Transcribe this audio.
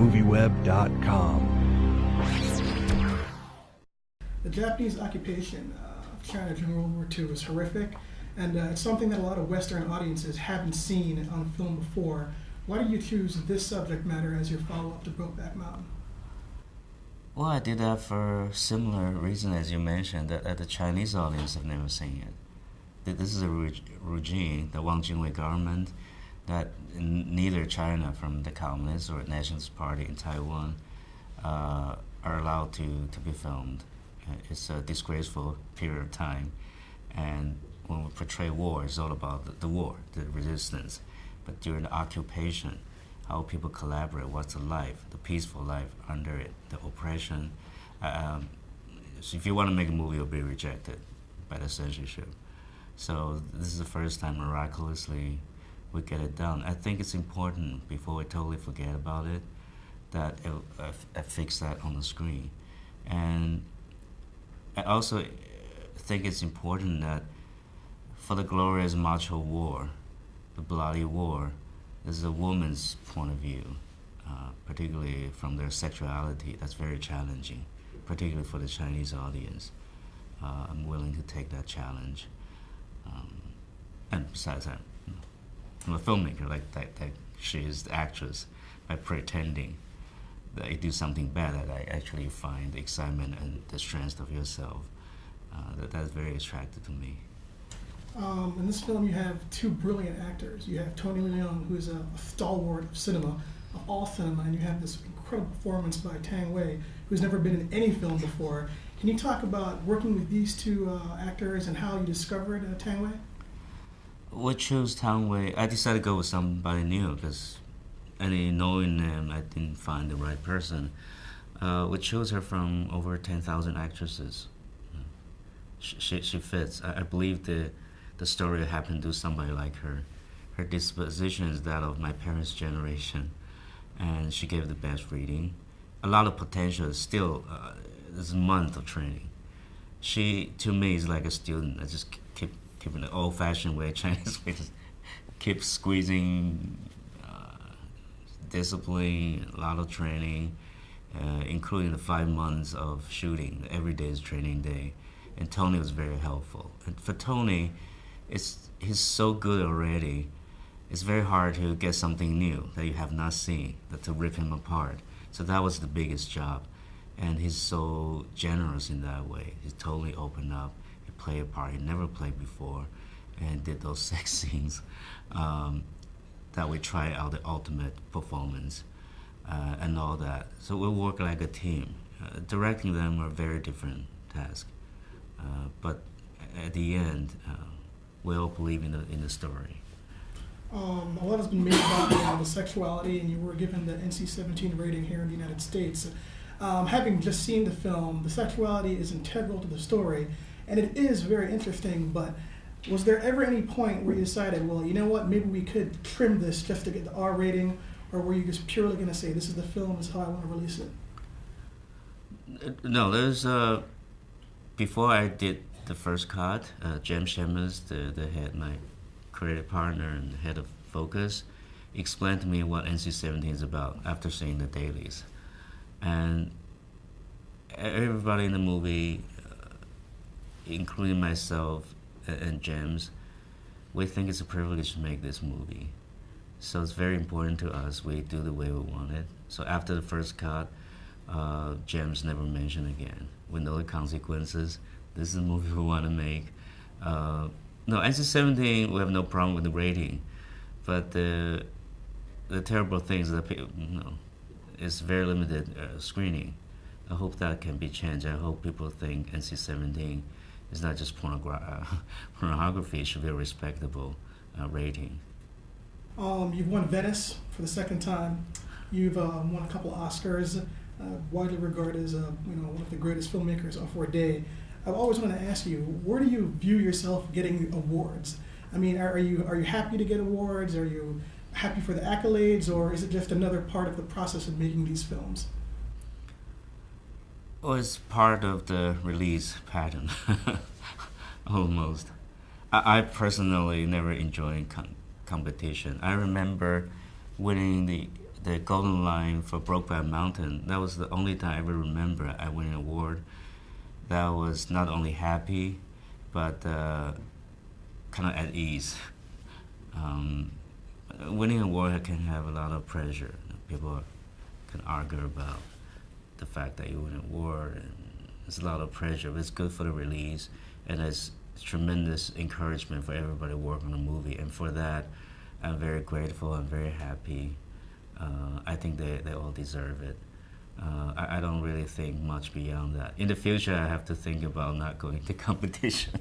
movieweb.com. The Japanese occupation of China during World War II was horrific, and it's something that a lot of Western audiences haven't seen on film before. Why do you choose this subject matter as your follow-up to Brokeback Mountain? Well, I did that for similar reason as you mentioned, that the Chinese audience have never seen it. This is a regime, the Wang Jingwei government, that neither China from the Communist or Nationalist Party in Taiwan are allowed to be filmed. It's a disgraceful period of time, and when we portray war, it's all about the war, the resistance. But during the occupation, how people collaborate, what's the life, the peaceful life under it, the oppression. So if you want to make a movie, you'll be rejected by the censorship. So this is the first time miraculously we get it done. I think it's important, before we totally forget about it, that I fix that on the screen. And I also think it's important that for the glorious macho war, the bloody war, this is a woman's point of view, particularly from their sexuality. That's very challenging, particularly for the Chinese audience. I'm willing to take that challenge. And besides that, I'm a filmmaker, like she is the actress, by pretending that you do something bad, that I actually find the excitement and the strength of yourself. That's very attractive to me. In this film, you have two brilliant actors. You have Tony Leung, who's a stalwart of cinema, of all cinema, and you have this incredible performance by Tang Wei, who's never been in any film before. Can you talk about working with these two actors and how you discovered Tang Wei? We chose Tang Wei. I decided to go with somebody new because knowing them, I didn't find the right person. We chose her from over 10,000 actresses. She fits. I believe the story happened to somebody like her. Her disposition is that of my parents' generation, and she gave the best reading. A lot of potential. Still, there's a month of training. She, to me, is like a student. I just keep in the old-fashioned way, Chinese way, just keep squeezing discipline, a lot of training, including the 5 months of shooting. Every day is training day, and Tony was very helpful. And for Tony, he's so good already. It's very hard to get something new that you have not seen, to rip him apart. So that was the biggest job, and he's so generous in that way. He's totally opened up. He played a part he never played before, and did those sex scenes that we try out the ultimate performance and all that. So we work like a team. Directing them are a very different task, but at the end, we all believe in the story. A lot has been made about the sexuality, and you were given the NC-17 rating here in the United States. Having just seen the film, the sexuality is integral to the story, and it is very interesting, but was there ever any point where you decided, well, you know what, maybe we could trim this just to get the R rating, or were you just purely going to say, this is the film, this is how I want to release it? No, there's, before I did the first cut, James Shemmers, the head, my creative partner and the head of Focus, explained to me what NC-17 is about after seeing the dailies. And everybody in the movie, including myself and James, we think it's a privilege to make this movie. So it's very important to us. We do the way we want it. So after the first cut, James never mentioned again. We know the consequences. This is the movie we want to make. No, NC-17, we have no problem with the rating, but the terrible things that people, it's very limited screening. I hope that can be changed. I hope people think NC-17 is not just pornography. It should be a respectable rating. You've won Venice for the second time. You've won a couple Oscars, widely regarded as one of the greatest filmmakers of our day. I always want to ask you, where do you view yourself getting awards? I mean, are you happy to get awards? Are you happy for the accolades, or is it just another part of the process of making these films? Well, it's part of the release pattern, almost. I personally never enjoyed competition. I remember winning the the Golden Lion for Brokeback Mountain, that was the only time I ever remember I won an award. That was not only happy, but kind of at ease. Um, Winning an award can have a lot of pressure. People can argue about the fact that you win an award, and there's a lot of pressure. But it's good for the release, and it's tremendous encouragement for everybody working on the movie. And for that, I'm very grateful. I'm very happy. I think they all deserve it. I don't really think much beyond that. In the future, I have to think about not going to competition.